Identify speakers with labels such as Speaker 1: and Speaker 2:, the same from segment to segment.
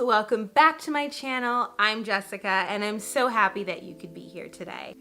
Speaker 1: welcome back to my channel. I'm Jessica and I'm so happy that you could be here today.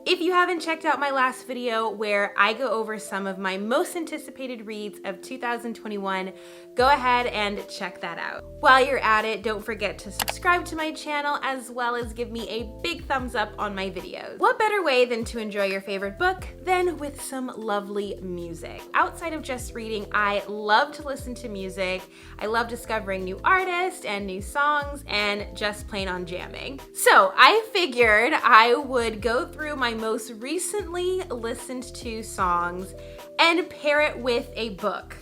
Speaker 1: If you haven't checked out my last video where I go over some of my most anticipated reads of 2021, go ahead and check that out. While you're at it, don't forget to subscribe to my channel as well as give me a big thumbs up on my videos. What better way than to enjoy your favorite book than with some lovely music? Outside of just reading, I love to listen to music. I love discovering new artists and new songs and just plain on jamming. So I figured I would go through my most recently listened to songs and pair it with a book.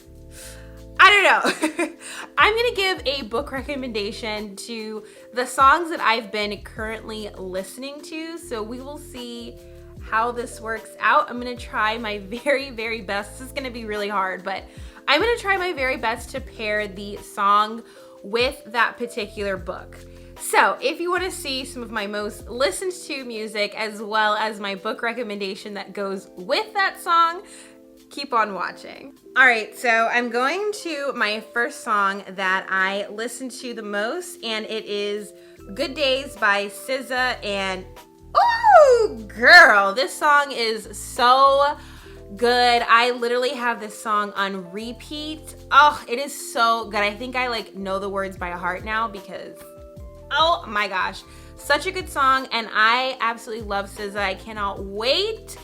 Speaker 1: I don't know. I'm gonna give a book recommendation to the songs that I've been currently listening to, so we will see how this works out. I'm gonna try my very best. This is gonna be really hard, but I'm gonna try my very best to pair the song with that particular book. So if you want to see some of my most listened to music as well as my book recommendation that goes with that song, keep on watching. All right, so I'm going to my first song that I listen to the most, and it is Good Days by SZA. And oh girl, this song is so good. I literally have this song on repeat. Oh, it is so good. I think I know the words by heart now because oh my gosh, such a good song, and I absolutely love SZA. I cannot wait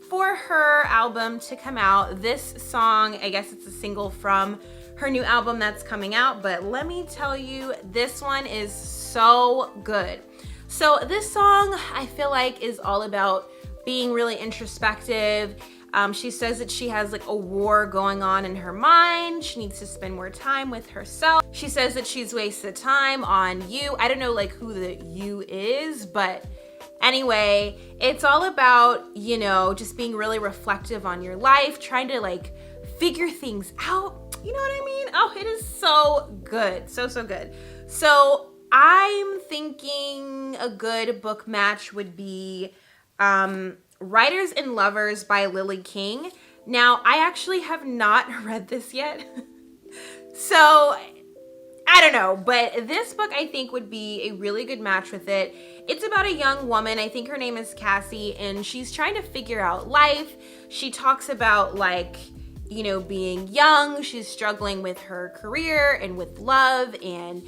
Speaker 1: for her album to come out. This song, I guess it's a single from her new album that's coming out, but let me tell you, this one is so good. So this song, I feel like, is all about being really introspective. She says that she has a war going on in her mind. She needs to spend more time with herself. She says that she's wasted time on you. I don't know who the you is, but anyway, it's all about, just being really reflective on your life, trying to figure things out. You know what I mean? Oh, it is so good. So good. So I'm thinking a good book match would be, Writers and Lovers by Lily King. Now, I actually have not read this yet, so I don't know, but this book I think would be a really good match with it. It's about a young woman, I think her name is Cassie, and she's trying to figure out life. She talks about being young, she's struggling with her career and with love, and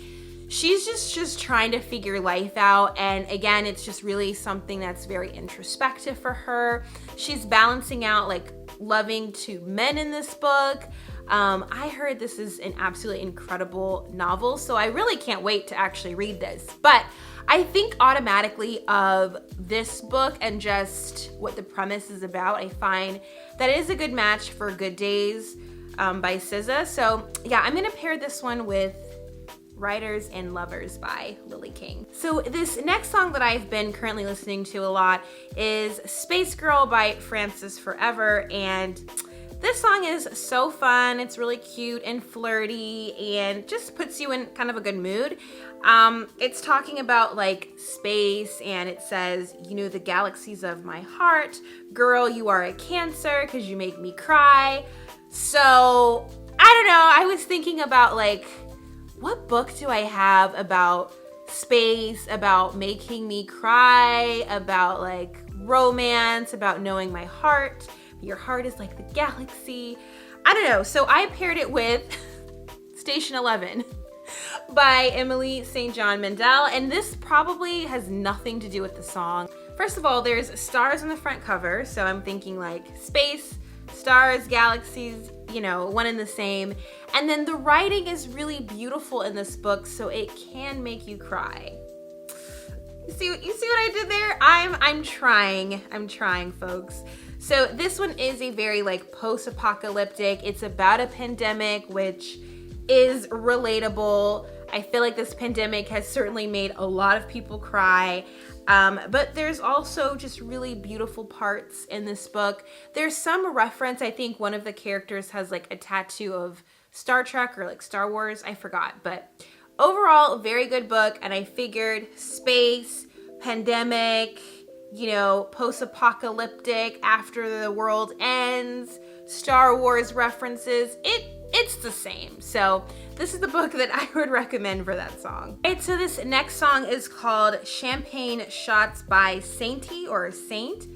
Speaker 1: she's just trying to figure life out. And again, it's just really something that's very introspective for her. She's balancing out loving two men in this book. I heard this is an absolutely incredible novel, so I really can't wait to actually read this. But I think automatically of this book and just what the premise is about, I find that it is a good match for Good Days by SZA. So yeah, I'm gonna pair this one with Writers and Lovers by Lily King. So this next song that I've been currently listening to a lot is Space Girl by Francis Forever, and this song is so fun. It's really cute and flirty and just puts you in kind of a good mood. It's talking about space, and it says, the galaxies of my heart. Girl, you are a Cancer because you make me cry. So I don't know. I was thinking about what book do I have about space, about making me cry, about romance, about knowing my heart? Your heart is like the galaxy. I don't know. So I paired it with Station 11 by Emily St. John Mandel. And this probably has nothing to do with the song. First of all, there's stars on the front cover. So I'm thinking space, stars, galaxies, one and the same. And then the writing is really beautiful in this book, so it can make you cry. You see what I did there? I'm trying, folks. So this one is a very post-apocalyptic. It's about a pandemic, which is relatable. I feel like this pandemic has certainly made a lot of people cry. But there's also just really beautiful parts in this book. There's some reference. I think one of the characters has a tattoo of Star Trek or Star Wars. I forgot. But overall, very good book. And I figured space, pandemic, post-apocalyptic, after the world ends, Star Wars references. It it's the same. So this is the book that I would recommend for that song. All right, so this next song is called Champagne Shots by Sainty or Saint.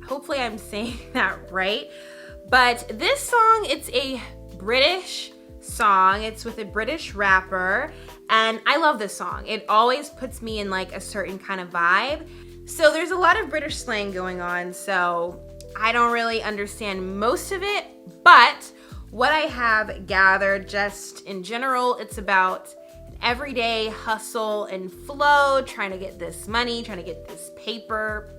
Speaker 1: Hopefully I'm saying that right. But this song, it's a British song. It's with a British rapper, and I love this song. It always puts me in like a certain kind of vibe. So there's a lot of British slang going on, so I don't really understand most of it, but what I have gathered just in general, it's about an everyday hustle and flow, trying to get this money, trying to get this paper.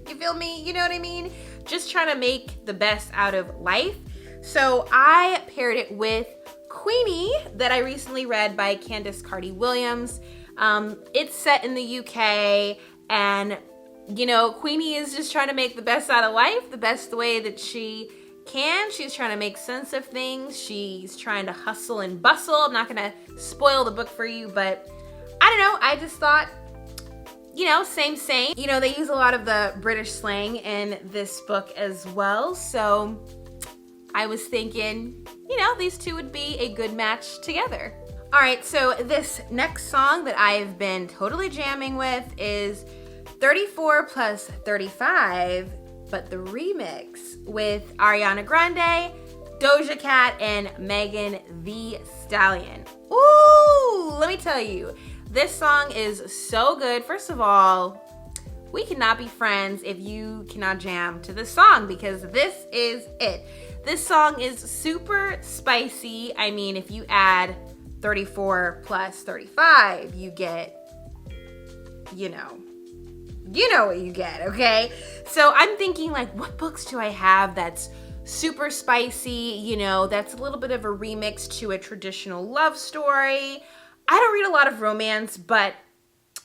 Speaker 1: You feel me? You know what I mean? Just trying to make the best out of life. So I paired it with Queenie that I recently read by Candace Carty Williams. It's set in the UK, and you know, Queenie is just trying to make the best out of life, the best way that she can. She's trying to make sense of things. She's trying to hustle and bustle. I'm not gonna spoil the book for you, but I don't know. I just thought, you know, same. You know, they use a lot of the British slang in this book as well. So I was thinking, you know, these two would be a good match together. All right, so this next song that I've been totally jamming with is 34 plus 35, but the remix with Ariana Grande, Doja Cat, and Megan Thee Stallion. Ooh, let me tell you, this song is so good. First of all, we cannot be friends if you cannot jam to this song, because this is it. This song is super spicy. I mean, if you add 34 plus 35, you get, you know what you get, okay? So I'm thinking, like, what books do I have that's super spicy, you know, that's a little bit of a remix to a traditional love story? I don't read a lot of romance, but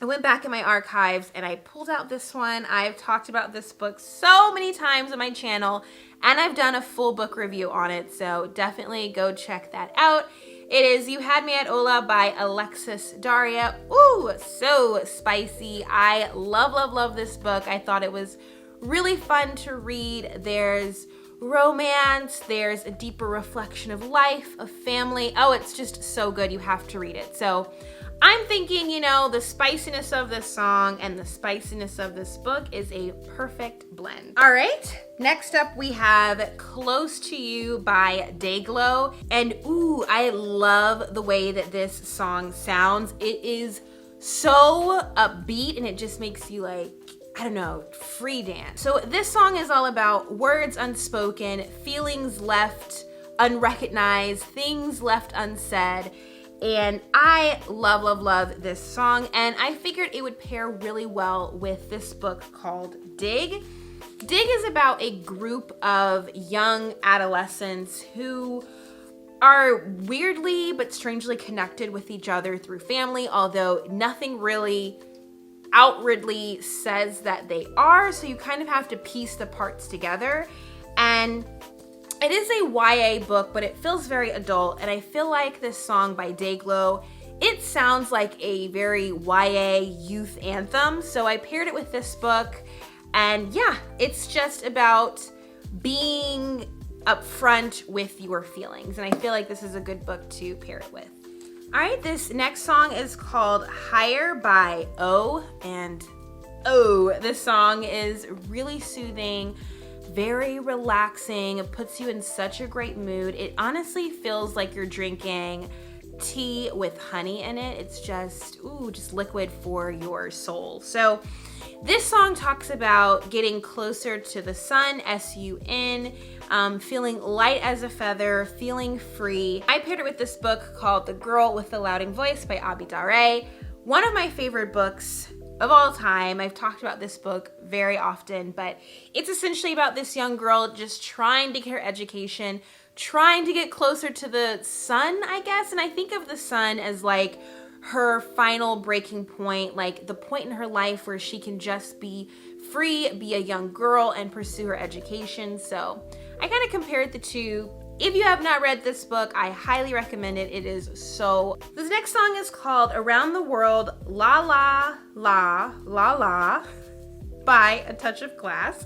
Speaker 1: I went back in my archives and I pulled out this one. I've talked about this book so many times on my channel, and I've done a full book review on it, so definitely go check that out. It is You Had Me at Hola by Alexis Daria. Ooh, so spicy. I love this book. I thought it was really fun to read. There's romance, there's a deeper reflection of life, of family. Oh, it's just so good. You have to read it. So I'm thinking, you know, the spiciness of this song and the spiciness of this book is a perfect blend. All right, next up we have Close to You by Dayglow. And ooh, I love the way that this song sounds. It is so upbeat and it just makes you, like, I don't know, free dance. So this song is all about words unspoken, feelings left unrecognized, things left unsaid. And I love this song, and I figured it would pair really well with this book called Dig. Dig is about a group of young adolescents who are weirdly but strangely connected with each other through family, although nothing really outwardly says that they are, so you kind of have to piece the parts together. And it is a YA book, but it feels very adult, and I feel like this song by Dayglow, it sounds like a very YA youth anthem, so I paired it with this book, and yeah, it's just about being upfront with your feelings, and I feel like this is a good book to pair it with. All right, this next song is called Higher by O, and this song is really soothing, very relaxing. It puts you in such a great mood. It honestly feels like you're drinking tea with honey in it. It's just, just liquid for your soul. So this song talks about getting closer to the sun, S-U-N, feeling light as a feather, feeling free. I paired it with this book called The Girl with the Louding Voice by Upbeat. One of my favorite books of all time. I've talked about this book very often, but it's essentially about this young girl just trying to get her education, trying to get closer to the sun, I guess. And I think of the sun as like her final breaking point, like the point in her life where she can just be free, be a young girl, and pursue her education. So I kind of compared the two. If you have not read this book, I highly recommend it. It is so... This next song is called Around the World, La La La La La by A Touch of Glass.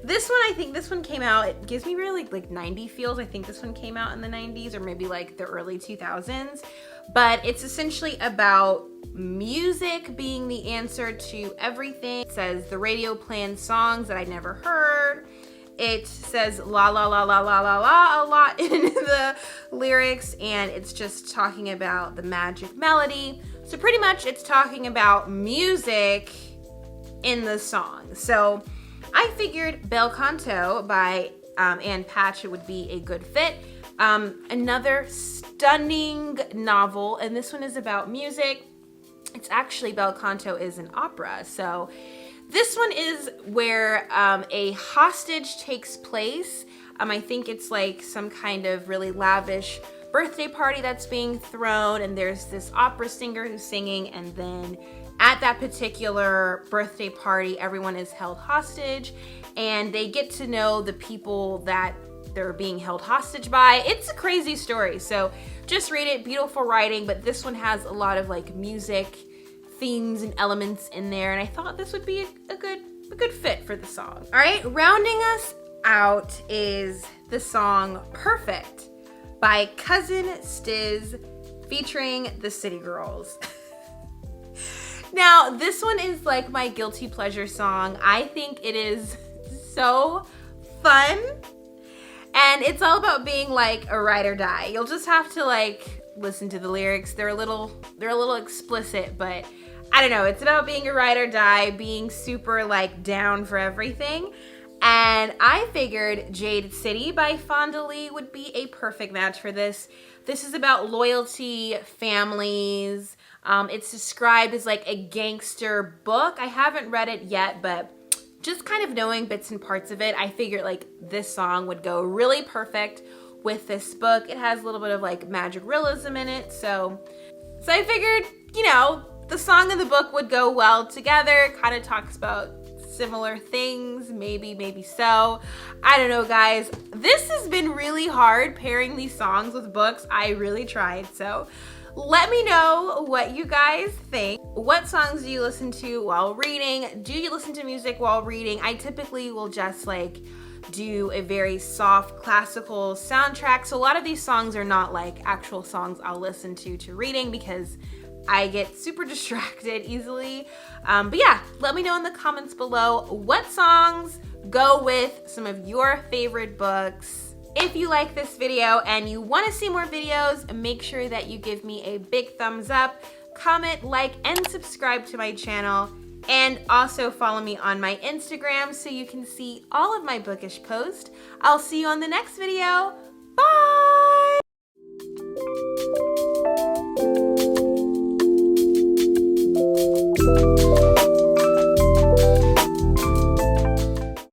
Speaker 1: This one, I think this one came out, it gives me really like 90 feels. I think this one came out in the 90s or maybe like the early 2000s. But it's essentially about music being the answer to everything. It says the radio playing songs that I never heard. It says la la la la la la la a lot in the lyrics, and it's just talking about the magic melody. So pretty much it's talking about music in the song. So I figured Bel Canto by Anne Patchett would be a good fit. Another stunning novel, and this one is about music. It's actually, Bel Canto is an opera. So this one is where a hostage takes place. I think it's like some kind of really lavish birthday party that's being thrown, and there's this opera singer who's singing, and then at that particular birthday party, everyone is held hostage, and they get to know the people that they're being held hostage by. It's a crazy story, so just read it. Beautiful writing, but this one has a lot of like music themes and elements in there, and I thought this would be a good fit for the song. All right, rounding us out is the song Perfect by Cousin Stiz featuring the City Girls. Now, this one is like my guilty pleasure song. I think it is so fun, and it's all about being like a ride or die. You'll just have to like listen to the lyrics. They're a little explicit, but I don't know. It's about being a ride or die, being super like down for everything. And I figured Jade City by Fonda Lee would be a perfect match for this. This is about loyalty, families. It's described as like a gangster book. I haven't read it yet, but just kind of knowing bits and parts of it, I figured like this song would go really perfect with this book. It has a little bit of like magic realism in it. So I figured, you know, the song and the book would go well together. It kind of talks about similar things, maybe so. I don't know, guys. This has been really hard pairing these songs with books. I really tried. So let me know what you guys think. What songs do you listen to while reading? Do you listen to music while reading? I typically will just like do a very soft classical soundtrack. So a lot of these songs are not like actual songs I'll listen to reading because I get super distracted easily. But yeah, let me know in the comments below what songs go with some of your favorite books. If you like this video and you want to see more videos, make sure that you give me a big thumbs up, comment, like, and subscribe to my channel. And also follow me on my Instagram so you can see all of my bookish posts. I'll see you on the next video.